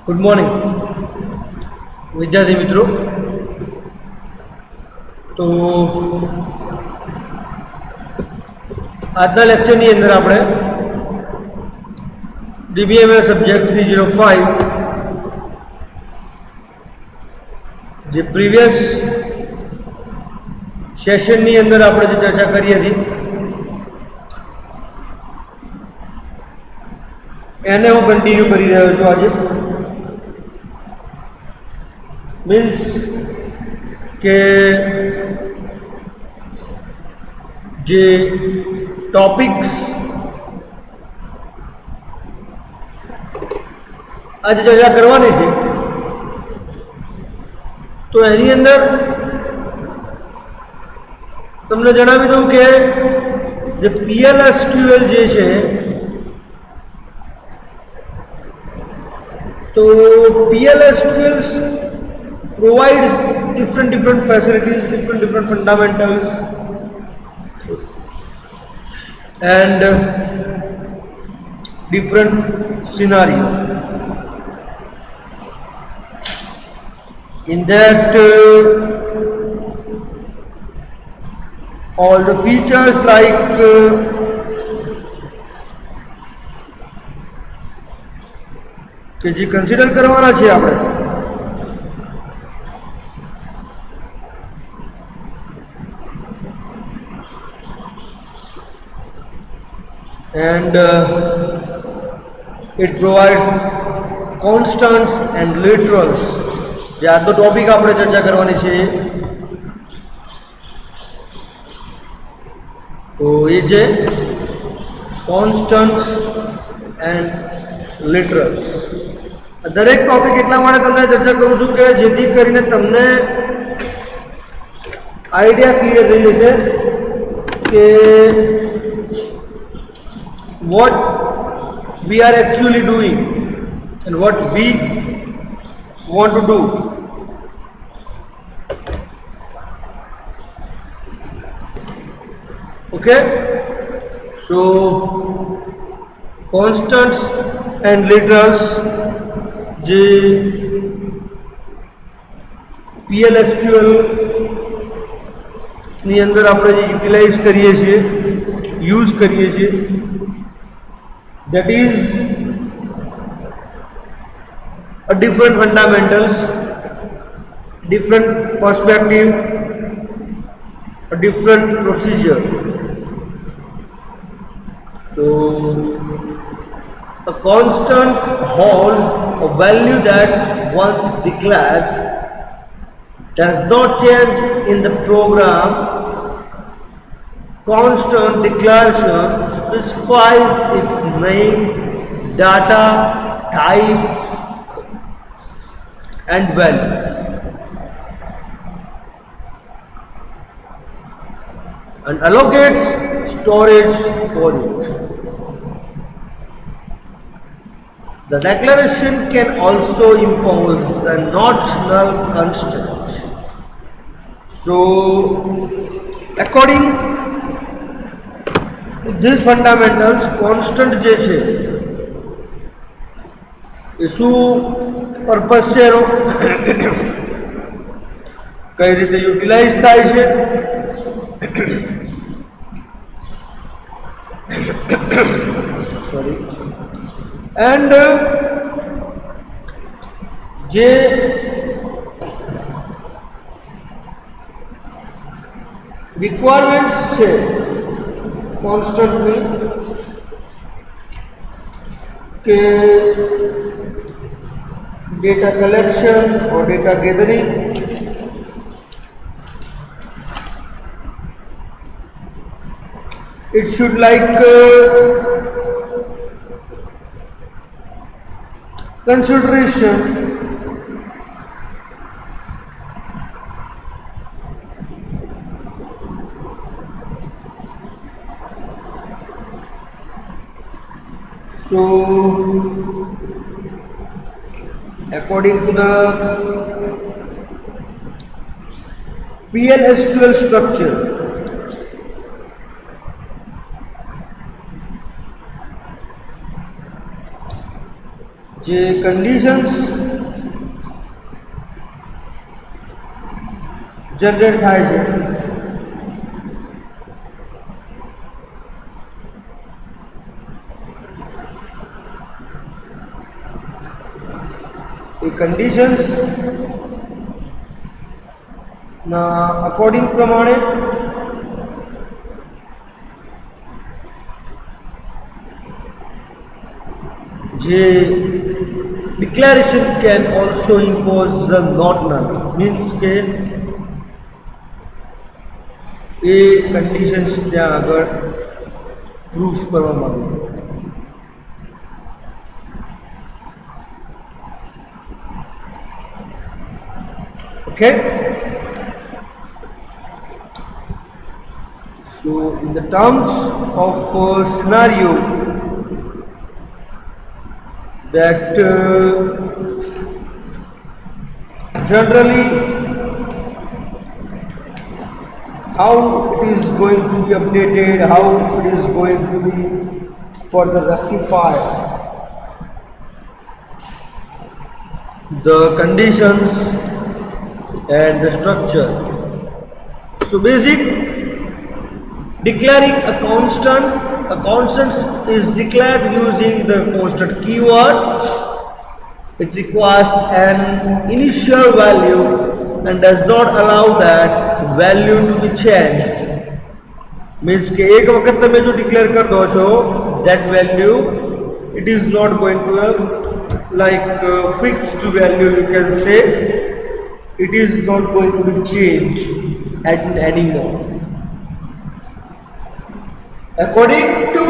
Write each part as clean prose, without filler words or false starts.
Good morning વિદ્યાર્થી મિત્રો. તો આજના લેક્ચરની અંદર આપણે DBMS સબ્જેક્ટ 305 જે પ્રીવિયસ સેશનની અંદર આપણે જે ચર્ચા કરી હતી એને હું કન્ટિન્યુ કરી રહ્યો છું આજે. मीन्स के जे टॉपिक्स आज चर्चा करवानी है तो एनी अंदर तमने जणावी दूं के जे PLSQL जे छे तो PLSQL provides different facilities, different fundamentals, and different scenario. In that, all the features like કે જે કન્સિડર કરવાના છે આપણે and it provides constants and literals. જે આજનો ટોપિક આપણે ચર્ચા કરવાની છે તો એ છે કોન્સ્ટન્ટ્સ એન્ડ લિટરલ્સ. દરેક ટોપિક એટલા માટે તમને ચર્ચા કરું છું કે જેથી કરીને તમને આઈડિયા ક્લિયર થઈ જશે કે what we are actually doing and what we want to do. Okay, so constants and literals જે PLSQL ની અંદર આપણે યુટિલાઇઝ કરીએ છીએ, યુઝ કરીએ છીએ, that is a different fundamentals, different perspective, a different procedure. So a constant holds a value that once declared does not change in the program. Constant declaration specifies its name, data, type, and value. And allocates storage for it. The declaration can also impose the not null constraint. So, according these fundamentals, constant જે છે એ શું purpose છે એનો, કઈ રીતે utilise થાય છે, sorry, and જે રિક્વાયરમેન્ટ્સ છે કોન્સ્ટન્ટની કે data collection or data gathering, it should like consideration so according to the PLSQL structure, જે કન્ડિશન્સ જનરેટ થાય છે એ કન્ડિશન્સ ના અકોર્ડિંગ પ્રમાણે જે declaration can also impose the not null means કે એ કન્ડિશન્સ ત્યાં આગળ પ્રૂફ કરવામાં આવે okay so in the terms of scenario that generally how it is going to be updated, how it is going to be further rectified, the conditions and the structure. So basic, declaring a constant is declared using the constant keyword. It requires an initial value and does not allow that value to be changed. Means કે એક વખત તમે જો declare કરી દો છો that value it is not going to have like fixed value, you can say it is not going to be changed anymore. According to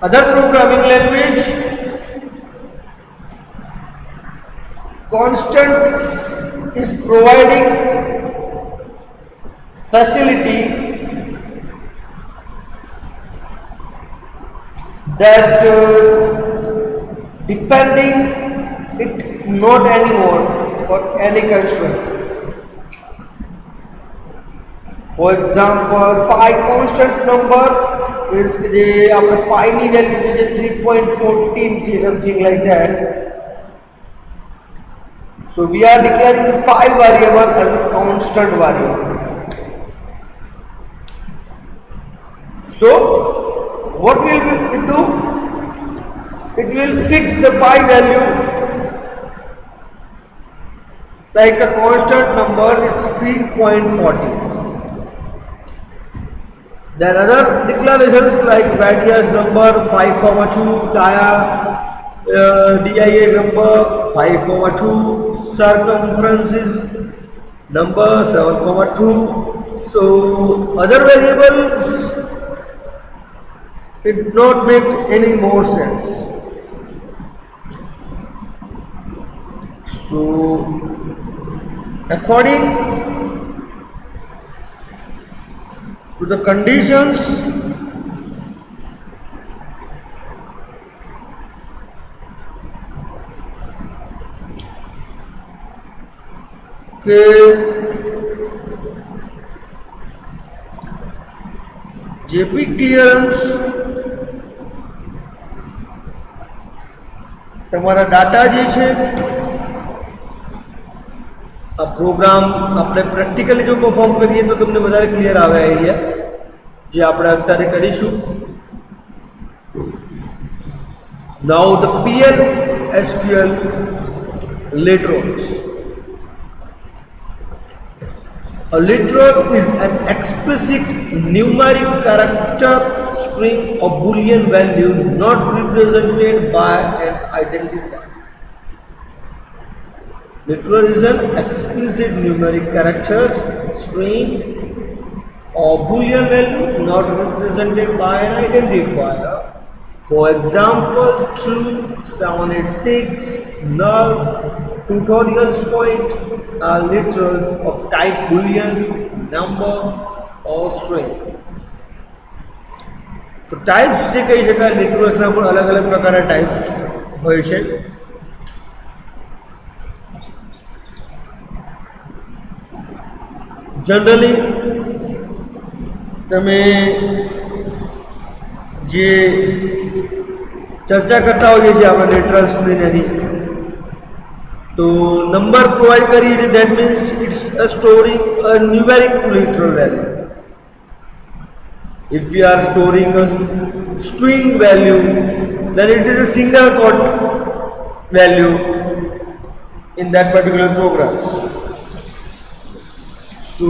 other programming language, constant is providing facility that depending it not anymore on any constraint. For example, pi constant number is જે આપણે pi ની value છે 3.14 છે something like that. So we are declaring the pi variable as a constant variable. So what will it do? It will fix the pi value like a constant number, it's 3.14. There are other declarations like radius number 5,2, DIA number 5,2, circumferences number 7,2. So other variables, it not make any more sense. So according to the conditions કે જે બી clearance તમારા data જે છે આ programme આપણે practically જો perform કરીએ તો તમને વધારે ક્લિયર આવે આઈડિયા જે આપણે અત્યારે કરીશું. Now the PL SQL literals. A literal is an explicit numeric character string or boolean value not represented by an identifier. Literal is an explicit numeric character string or boolean value not represented by an identifier. For example, true, 786, null, tutorials point are literals of type boolean, number or string. So types જે કહી શકાય literalsના પણ અલગ અલગ પ્રકારના types હોય છે. Generally તમે જે ચર્ચા કરતા હોઈએ છીએ આપણે લેટરલ્સની એની. તો નંબર પ્રોવાઈડ કરીએ છીએ, that means it's a storing a numeric literal value. If we are storing a string value, then it is a single quote value in that particular program. So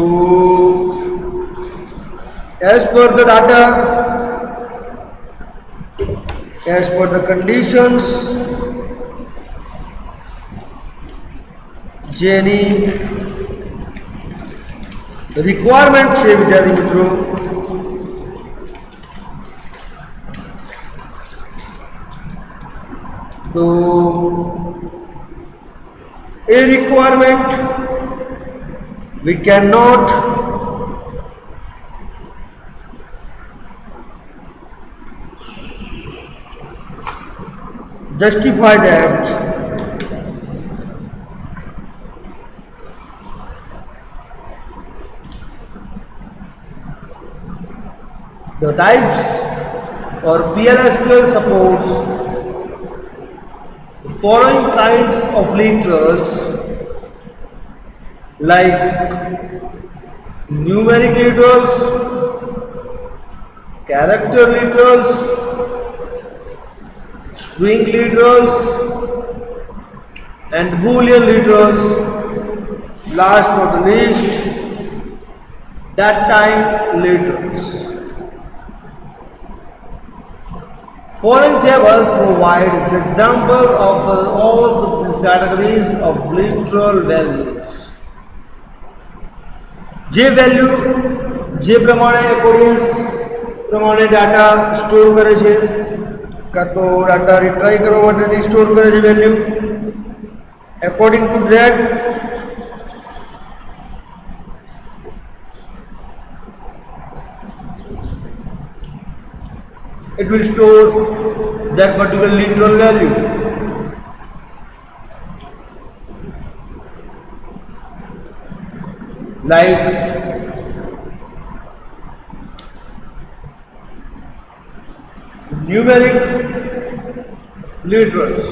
as per the data, as per the conditions, જેની requirement છે વિદ્યાર્થી મિત્રો, તો એ requirement we cannot justify that the types or PLSQL supports the following kinds of literals like numeric literals, character literals, string literals and boolean literals. Last but not least, that time literals. Following table provides example of all these categories of literal values. જે value જે પ્રમાણે એકોર્ડિયન્સ પ્રમાણે data store કરે છે, કાં તો data રિટ્રાઈ કરવા માટેની સ્ટોર કરે છે value, according to that it will store that particular literal value. Like numeric literals.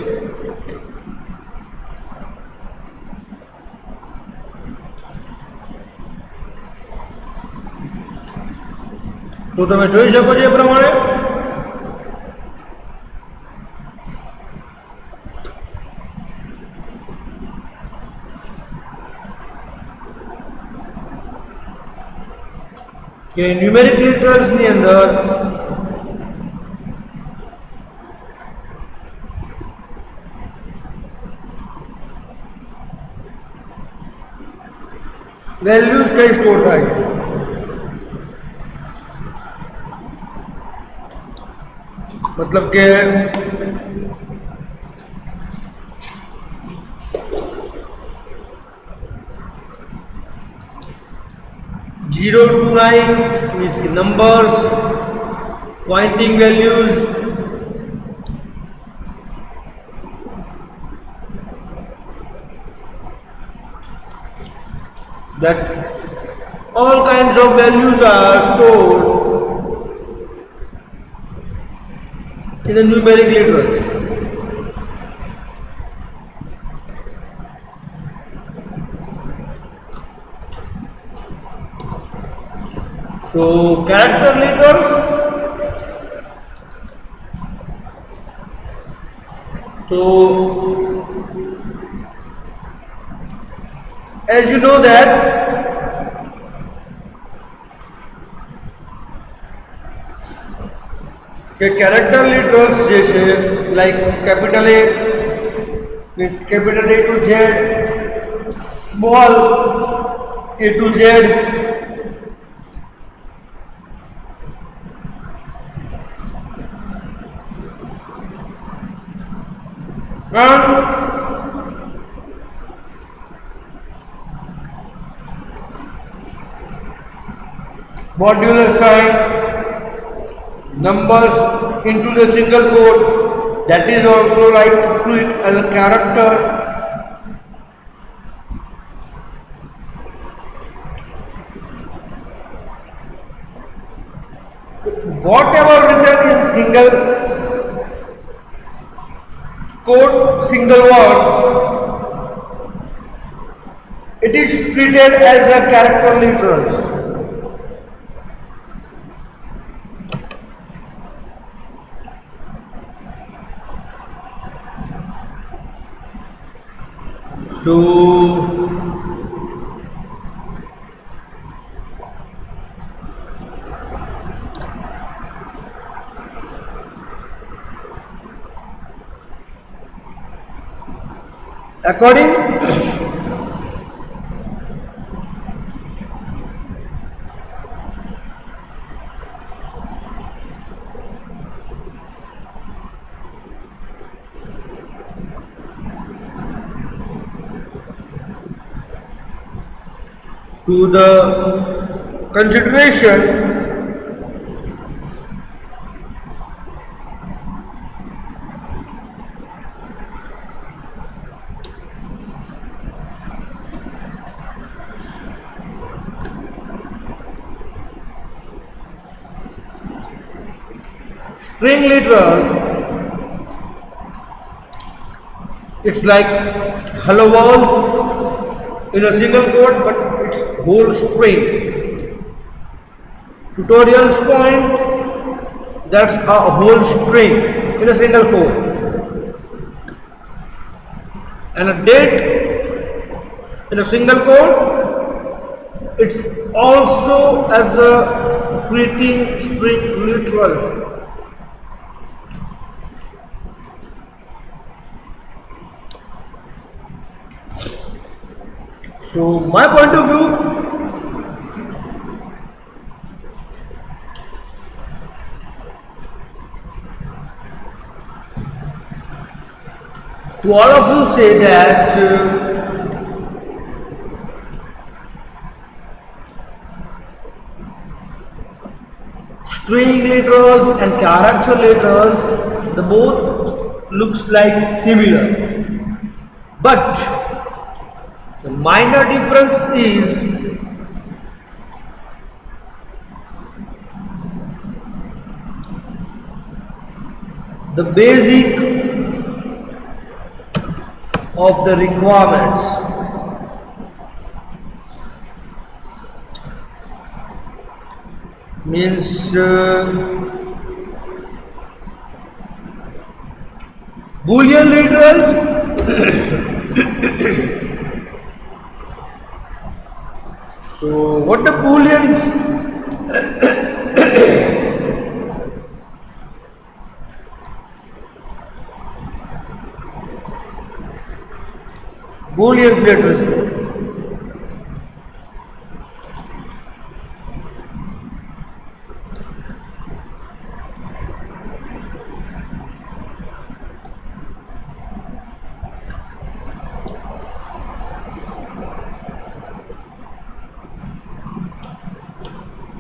તો તમે જોઈ શકો છો એ પ્રમાણે કે ન્યુમેરિક લિટરલ્સની અંદર વેલ્યુઝ કઈ સ્ટોર થાય છે, મતલબ કે 0 to 9 means numbers, pointing values, that all kinds of values are stored in the numeric literals. So character literals, so as you know that character literals જે છે like capital A means capital A to Z, small a to Z, and modular sign, numbers into the single quote, that is also like to it as a character. So whatever written in single code single word, it is treated as a character literals. So according to the consideration, string literal, it's like hello world in a single quote, but it's whole string. Tutorials point, that's a whole string in a single quote. And a date in a single quote, it's also as a treating string literal. So my point of view, to all of you say that string literals and character literals, the both looks like similar, but the minor difference is the basic of the requirements. Means Boolean literals. So what the Booleans Boolean literals.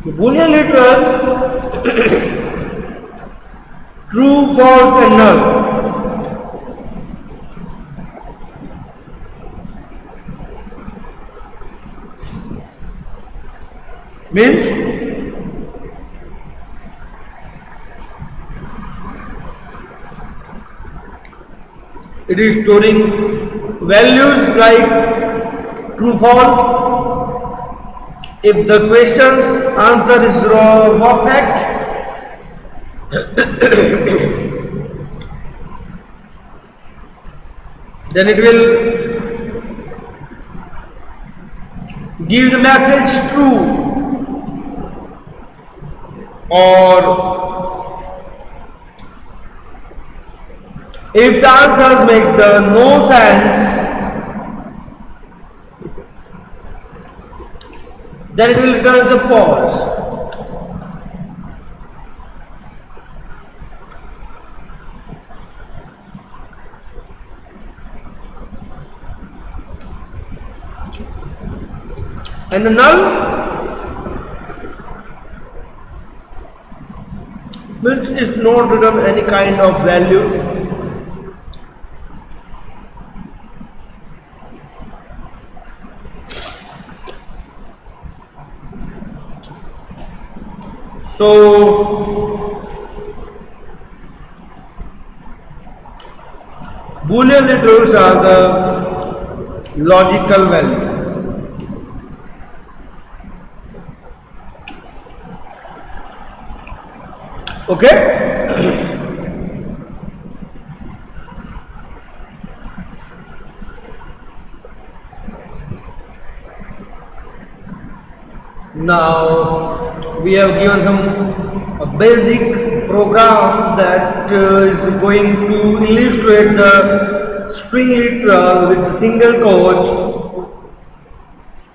So Boolean literals true, false and null. Means it is storing values like true, false. If the question's answer is wrong or fact, then it will give the message true, or if the answer makes no sense, then it will return the false. And the null means is not return any kind of value. So Boolean literals are the logical value. Okay. Now we have given some basic program that is going to illustrate the string literal with a single quote,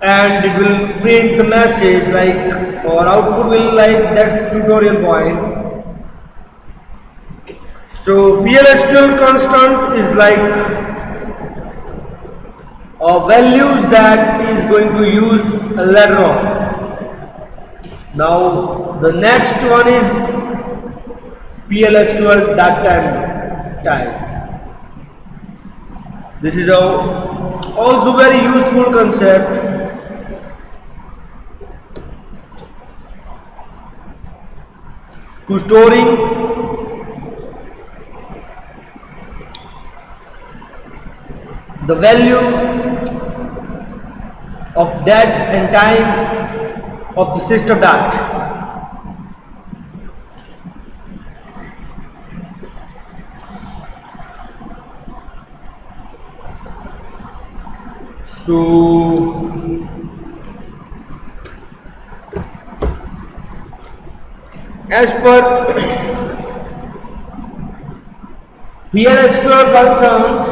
and it will print the message like, or output will like, that's tutorial point. So PLSQL constant is like values that is going to use later on. Now the next one is PLSQL data type. This is also very useful concept. To storing the value of date and time of the system data. So as per PLSQL concerns,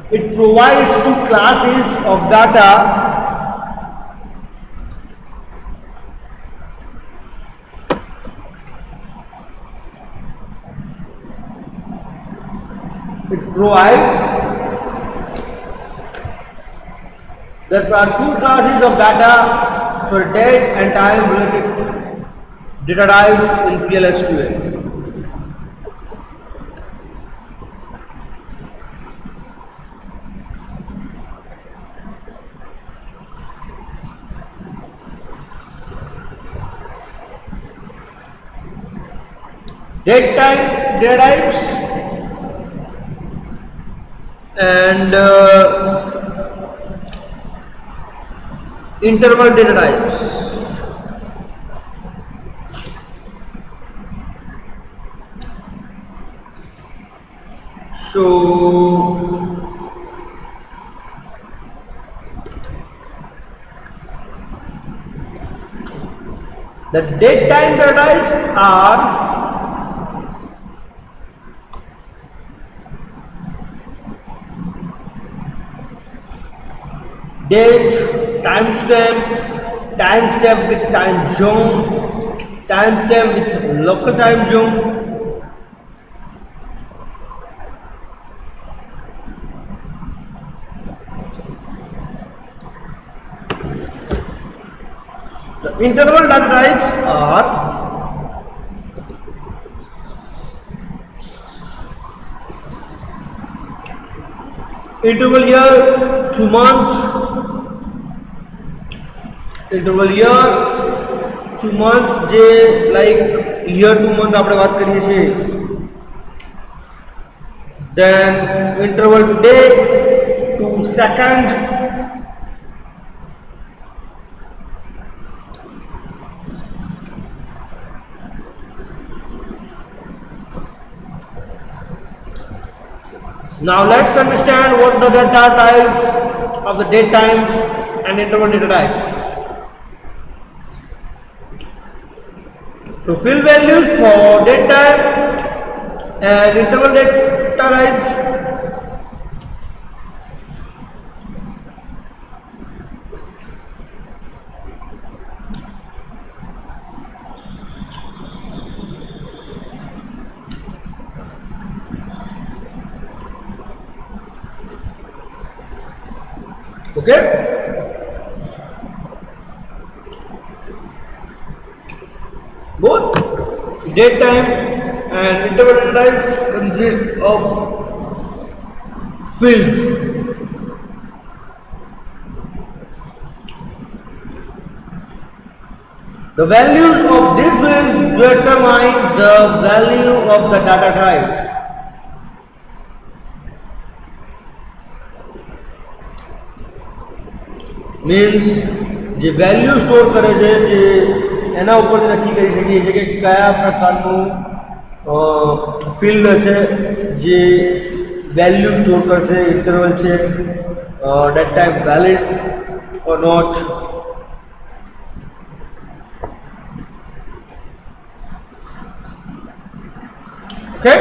it provides two classes of data. It provides there are two classes of data for date and time related data types in PLSQL. Date time data types and interval data types. So the date time data types are date, timestamp with time zone, timestamp with local time zone. The interval data types are interval year to month, interval year to month જે like year to month આપણે વાત કરીએ છીએ. Then interval day to second, now let's understand what the data types of the date time and interval data types. So fill values for date time and interval data types. Okay. Both date time and interval data types consist of fields. The values of these fields determine the value of the data type. Means જે value store કરે છે જે એના ઉપરથી નક્કી કરી શકીએ છીએ કે કયા પ્રકારનું ફિલ્ડ હશે જે વેલ્યુ સ્ટોર કરશે, ઇન્ટરવલ છે that type valid or not. Okay,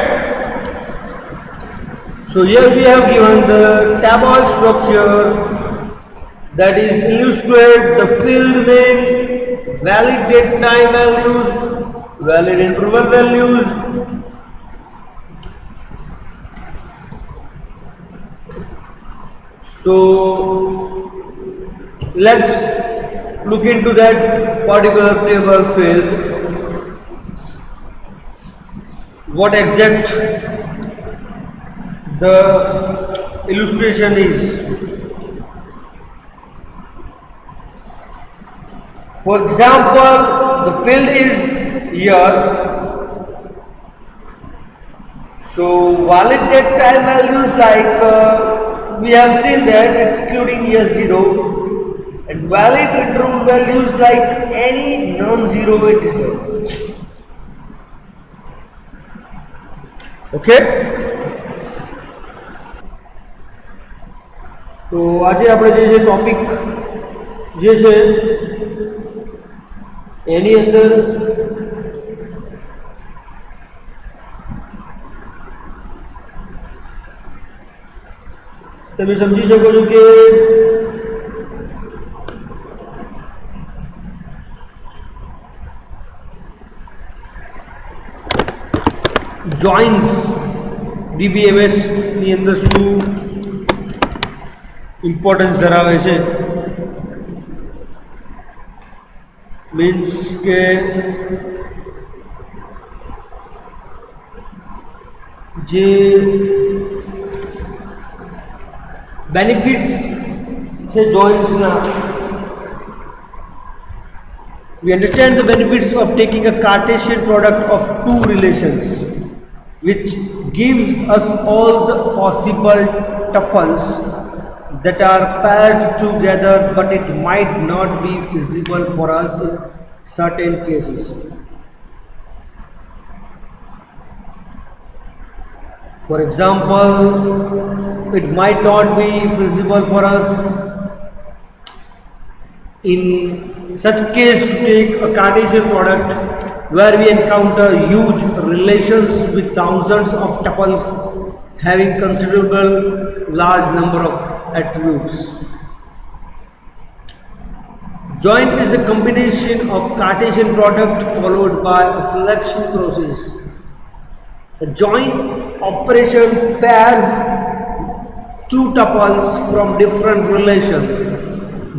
so here we have given the table structure that is illustrate the field name, valid date time values, valid interval values, so let's look into that particular table field, what exact the illustration is. For example, the field is here, so valid date time values like we have seen that excluding year 0, and valid interval values like any non-zero integer. Okay, તો આજે આપણે જે topic જે છે એની અંદર તમે સમજી શકો છો કે જોઇન્ટ્સ DBMS ની અંદર શું ઇમ્પોર્ટન્સ ધરાવે છે. મીન્સ કે જે બેનિફિટ્સ છે જોઇન્ટ્સના, we understand the benefits of taking a Cartesian product of two relations, which gives us all the possible tuples that are paired together, but it might not be feasible for us in certain cases. For example, it might not be feasible for us in such case to take a Cartesian product where we encounter huge relations with thousands of tuples having considerable large number of attributes. Joint is a combination of Cartesian product followed by a selection process. A joint operation pairs two tuples from different relations.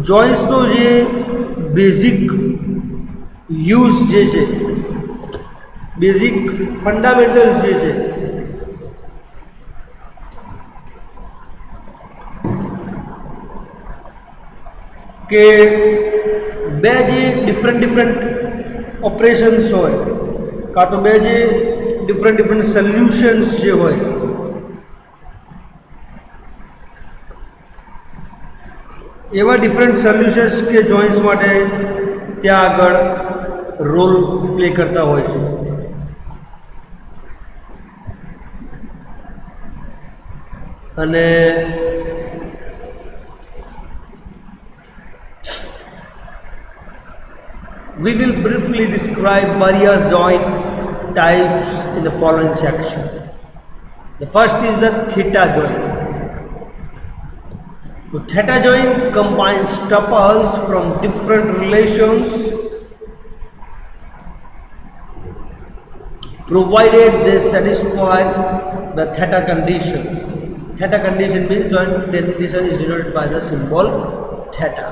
Joints નો જે basic use જે છે, basic fundamentals જે છે કે બે જે different operations હોય કાં તો બે જે ડિફરન્ટ સોલ્યુશન્સ જે હોય એવા ડિફરન્ટ સોલ્યુશન્સ કે જોઇન્ટ્સ માટે ત્યાં આગળ રોલ પ્લે કરતા હોય છે. અને we will briefly describe various joint types in the following section. The first is the theta joint. The theta joint combines tuples from different relations provided they satisfy the theta condition. Theta condition means joint condition is denoted by the symbol theta.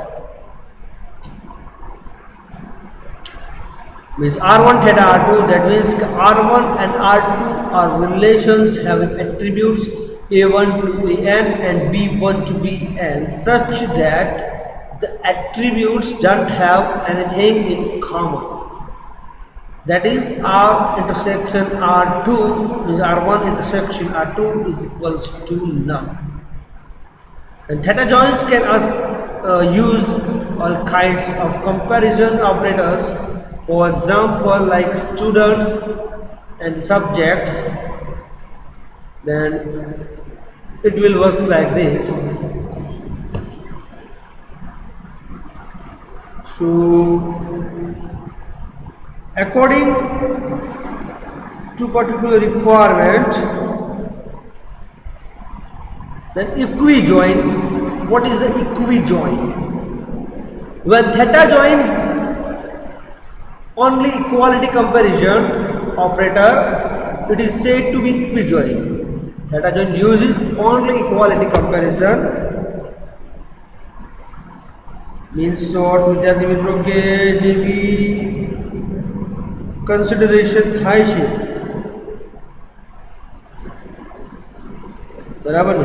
Means R1 theta R2, that means R1 and R2 are relations having attributes A1 to AN and B1 to BN such that the attributes don't have anything in common. That is R intersection R2 is R1 intersection R2 is equals to none. And theta joints can use all kinds of comparison operators. For example, like students and subjects, then it will work like this. So according to particular requirement, then equijoin. What is the equijoin? When theta joins only equality comparison operator, it is said to be equijoin. Theta join uses only equality comparison. Means short विद्यार्थी मित्रों के जे भी consideration थाय छे बराबर ने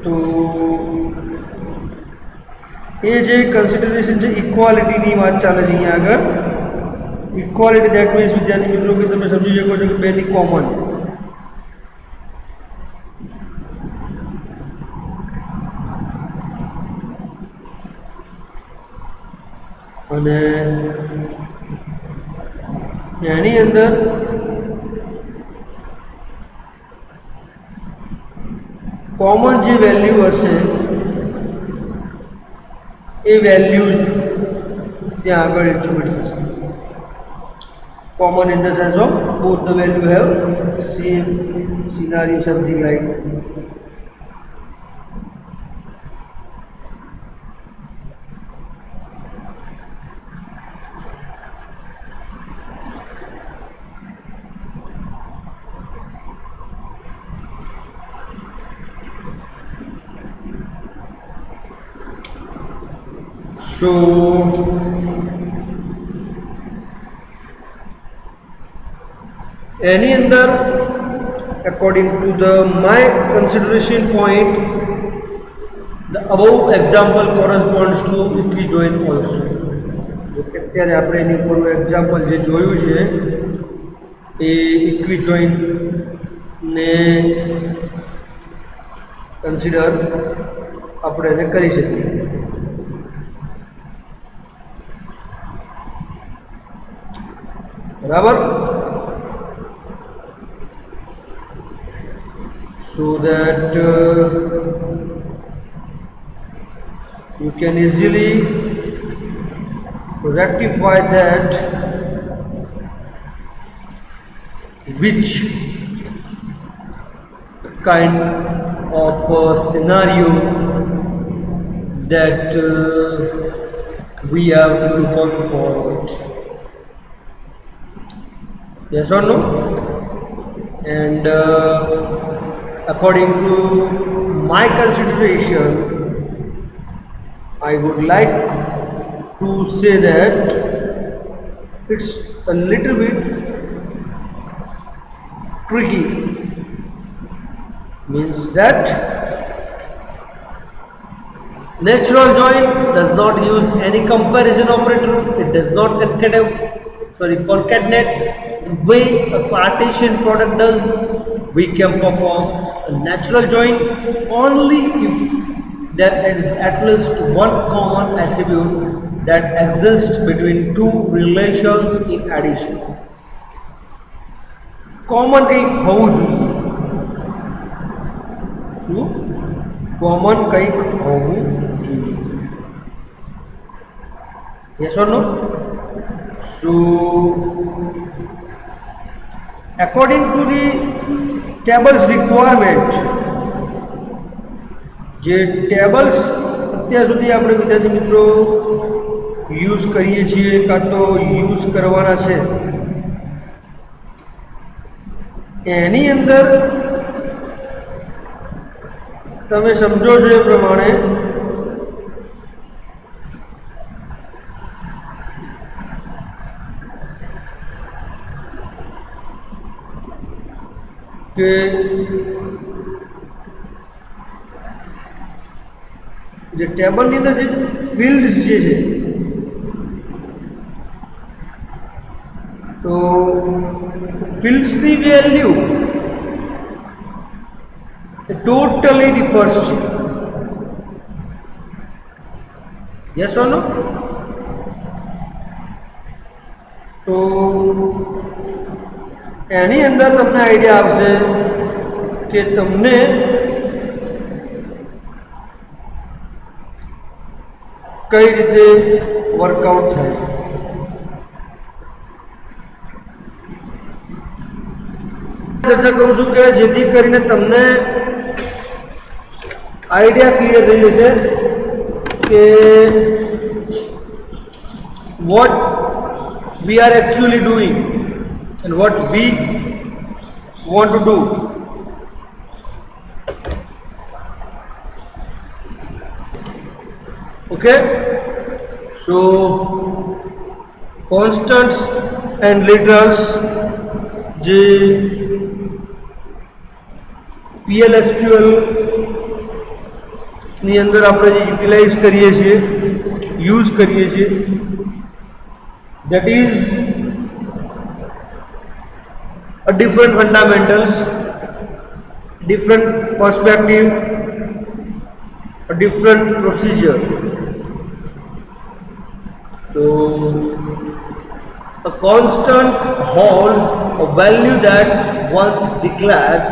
तो ये जे कंसिडरेशन छे इक्वालिटी नी बात चाले छे अहींया આગળ इक्वालिटी दैट मीन्स विद्यार्थी मित्रों के તમે સમજી શકો છો કે બેની કોમન અને એની અંદર કોમન જે વેલ્યુ હશે એ વેલ્યુ ત્યાં આગળ ઇન્ટરપ્રિટ થશે common in the sense of both the value have same scenario, something like so any other according to the my consideration point the above example corresponds to equijoin also અત્યારે આપણે એની ઉપરનું example જે જોયું છે એ ઇક્વિજોઇન ને consider આપણે એને કરી શકીએ બરાબર so that you can easily rectify that which kind of scenario that we have to look on forward. Yes or no? And according to my consideration, I would like to say that it's a little bit tricky. Means that natural join does not use any comparison operator. It does not concatenate the way a Cartesian product does. We can perform a natural join only if there is at least one common attribute that exists between two relations in addition. Common કંઈક હોવું જોઈએ શું common કંઈક હોવું જોઈએ yes or no so according to the tables requirement જે tables અત્યાર સુધી આપણે વિદ્યાર્થી મિત્રો યુઝ કરીએ છીએ કાં તો યુઝ કરવાના છે એની અંદર તમે સમજો છો એ પ્રમાણે કે જે ટેબલની અંદર જે ફિલ્ડ્સ જે છે તો ફિલ્ડ્સની વેલ્યુ ટોટલી ડિફર્સ છે Yes or no? તો એની અંદર તમને આઈડિયા આવશે કે તમને કઈ રીતે વર્કઆઉટ થાય છે. ચર્ચા કરું છું કે જેથી કરીને તમને આઈડિયા ક્લિયર થઈ જશે કે what we are actually doing and what we want to do. Okay, so constants and literals જે PLSQL ની અંદર આપણે જે યુટિલાઇઝ કરીએ છીએ, યુઝ કરીએ છીએ, that is a different fundamentals, different perspective, a different procedure. So a constant holds a value that once declared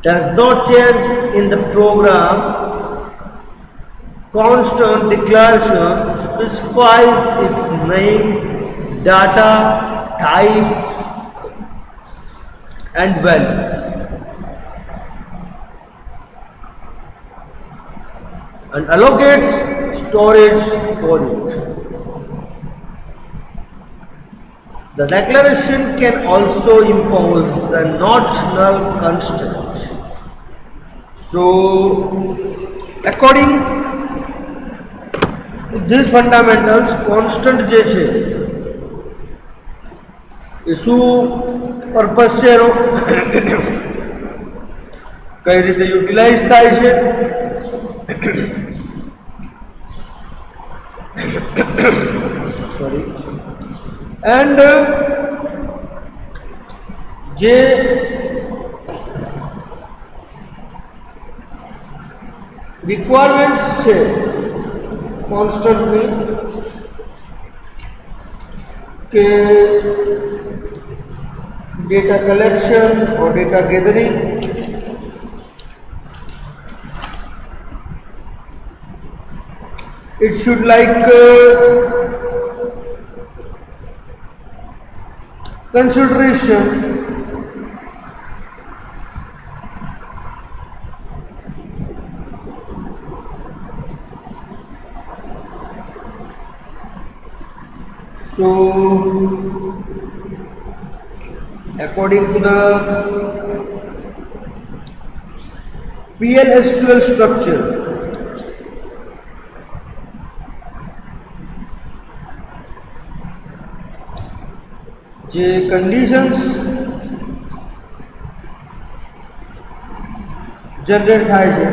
does not change in the program. Constant declaration specifies its name, data, type and value. And allocates storage for it. The declaration can also impose the not null constraint. So, according to these fundamentals, constant જે છે એ શું purpose છે એનો, કઈ રીતે utilise થાય છે, sorry, and જે requirements છે કોન્સ્ટન્ટની કે data collection or data gathering, it should like consideration so according to the PLSQL structure, જે conditions generate થાય છે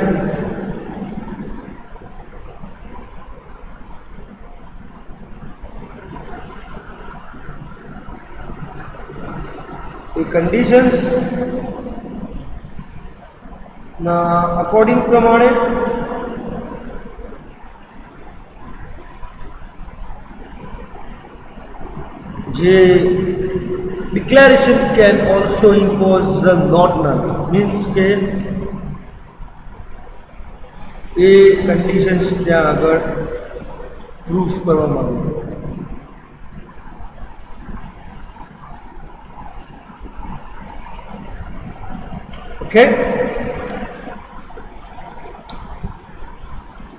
એ conditions ના અકોર્ડિંગ પ્રમાણે જે declaration can also impose the not null, means કે એ conditions ત્યાં આગળ proof કરવામાં આવે. Okay,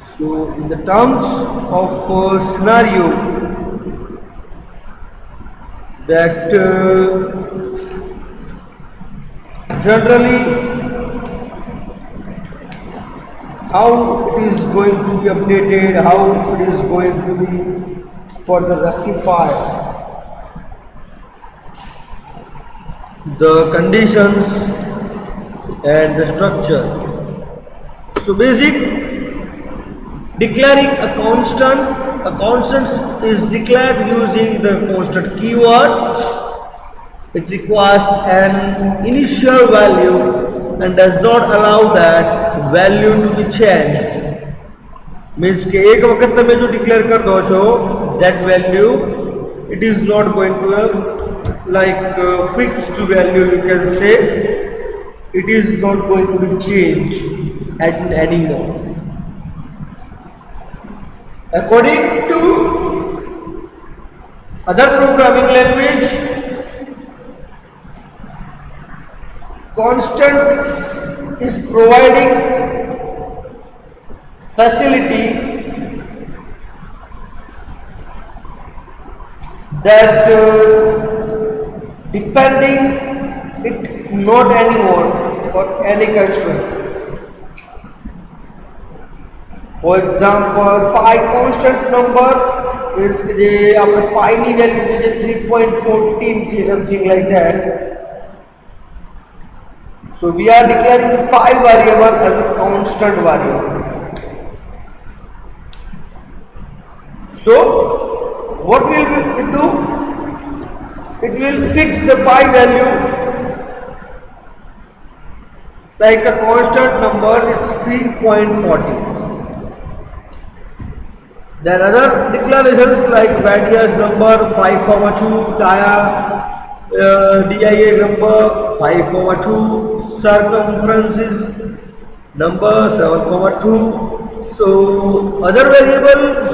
so in the terms of scenario that generally how it is going to be updated, how it is going to be further rectified, the conditions and the structure. So basic declaring a constant is declared using the constant keyword. It requires an initial value and does not allow that value to be changed. Means के एक वक्त તમે જો declare કરી દો છો that value it is not going to have like fixed value, you can say it is not going to be changed anymore. According to other programming language, constant is providing facility that depending it not anymore or any constraint. For example, pi constant number is જે આપણે pi ની value છે 3.14 છે, something like that. So we are declaring the pi variable as a constant variable. So what will it do? It will fix the pi value like a constant number, it's 3.40. There are other declarations like radius number 5,2, dia number 5,2, circumferences number 7,2. So other variables,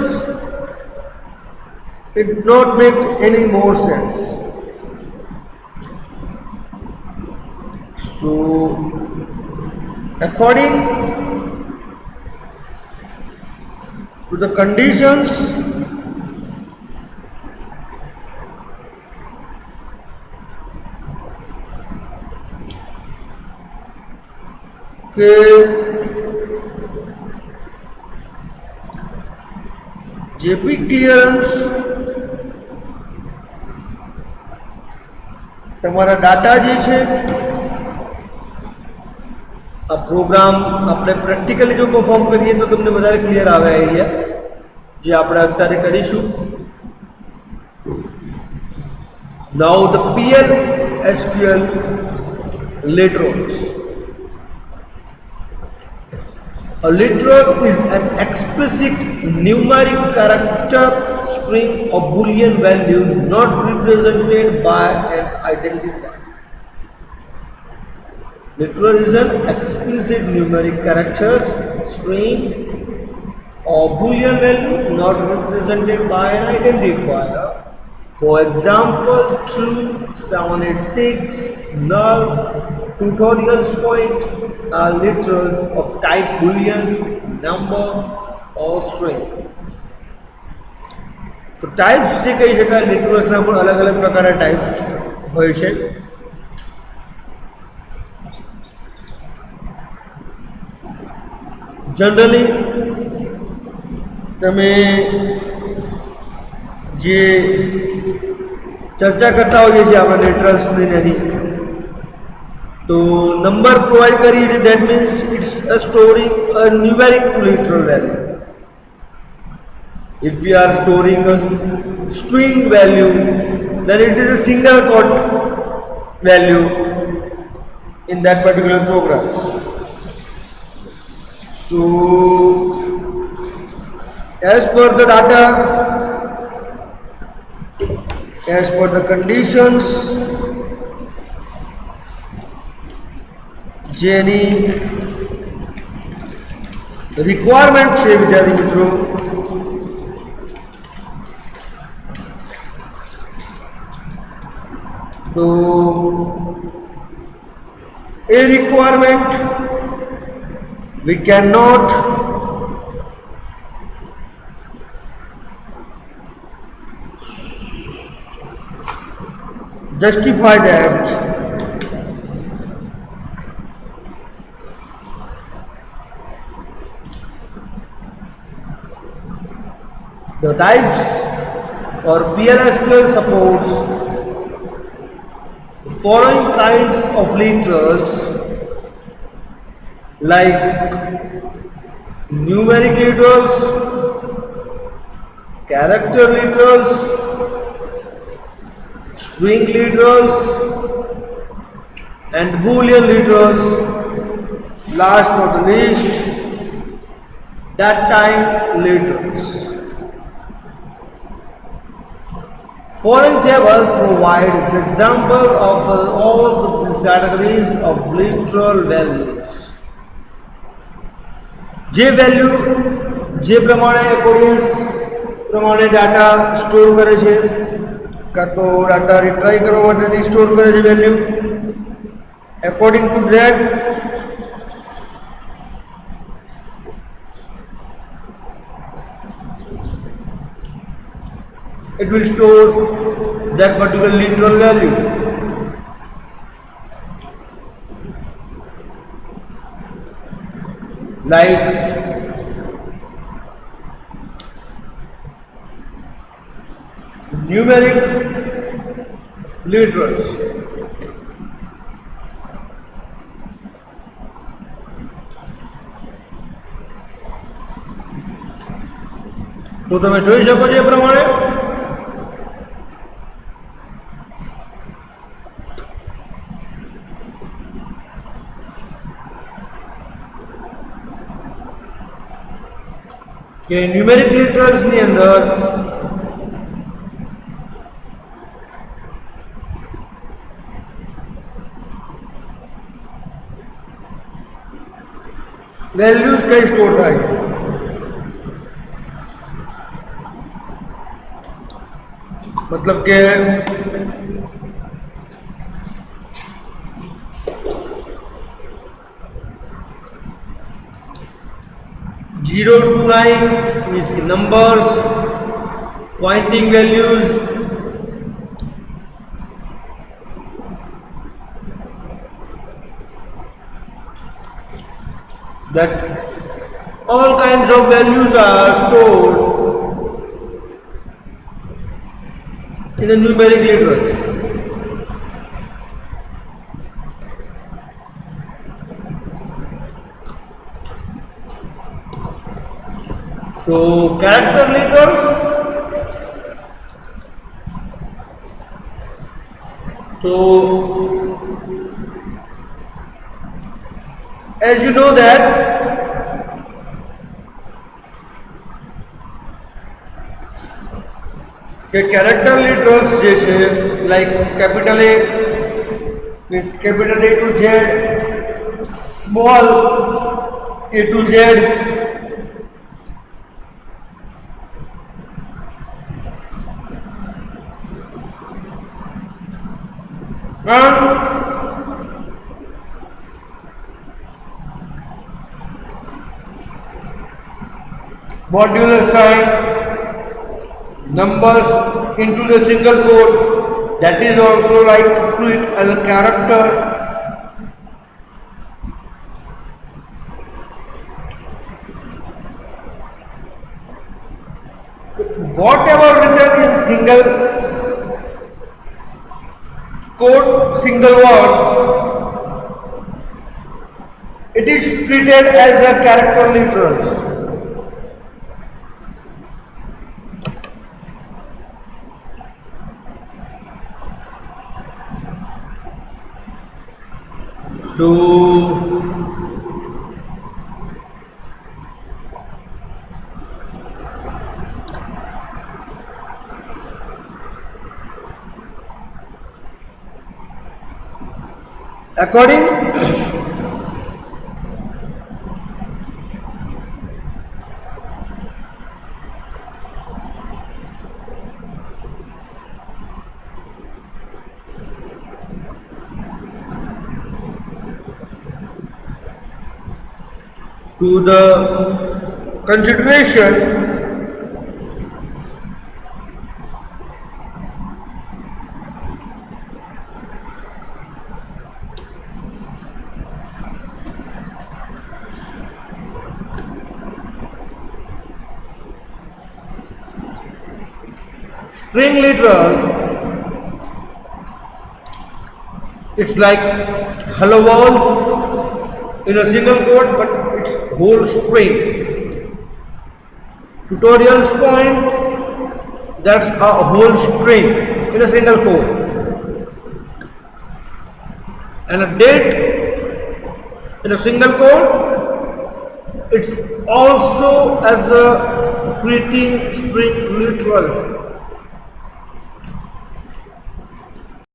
it not make any more sense. So according to the conditions, JP clearance તમારા data જે છે આ programme આપણે practically જો perform કરીએ તો તમને વધારે ક્લિયર આવે આઈડિયા જે આપણે અત્યારે કરીશું. Now the PL SQL literals. A literal is an explicit numeric character string or boolean value not represented by an identifier. Literal is an explicit numeric character string or boolean value not represented by an identifier. For example, true, 786, null, tutorials point are literals of type boolean, number or string. So types જે કહી શકાય literalsના પણ અલગ અલગ પ્રકારના types હોય છે. Generally તમે જે ચર્ચા કરતા હોઈએ છીએ આપણે literalsની એની, તો નંબર પ્રોવાઈડ કરીએ છીએ, that means it's a storing a numeric literal value. If we are storing a string value, then it is a single quote value in that particular program. So as per the data, as per the conditions, જેની requirement છે વિદ્યાર્થી મિત્રો, તો એ requirement we cannot justify that the types or PLSQL supports the following kinds of literals like numeric literals, character literals, string literals and boolean literals. Last but not least, that time literals. Following table provides example of all these categories of literal values. જે value જે પ્રમાણે એકોર્ડિયન્સ પ્રમાણે data store કરે છે કાં તો data રિટ્રાઈ કરવા માટેની સ્ટોર કરે છે value according to that it will store that particular literal value. Like numeric literals. તો તમે જોઈ શકો છો એ પ્રમાણે કે ન્યુમેરિક લિટરલ્સ ની અંદર વેલ્યુઝ કઈ સ્ટોર થાય मतलब के 0 to 9 means numbers, pointing values, that all kinds of values are stored in the numeric literals. So character literals, so as you know that કે character literals જે છે like capital A means capital A to Z, small a to Z, and modular sign, numbers into the single quote, that is also like treat as a character. So whatever written in single quote, single word, it is treated as a character literals. So according to the consideration string literal, it's like hello world in a single quote, but it's whole string. Tutorials point, that's a whole string in a single quote. And a date in a single quote, It's also as a treating string literal.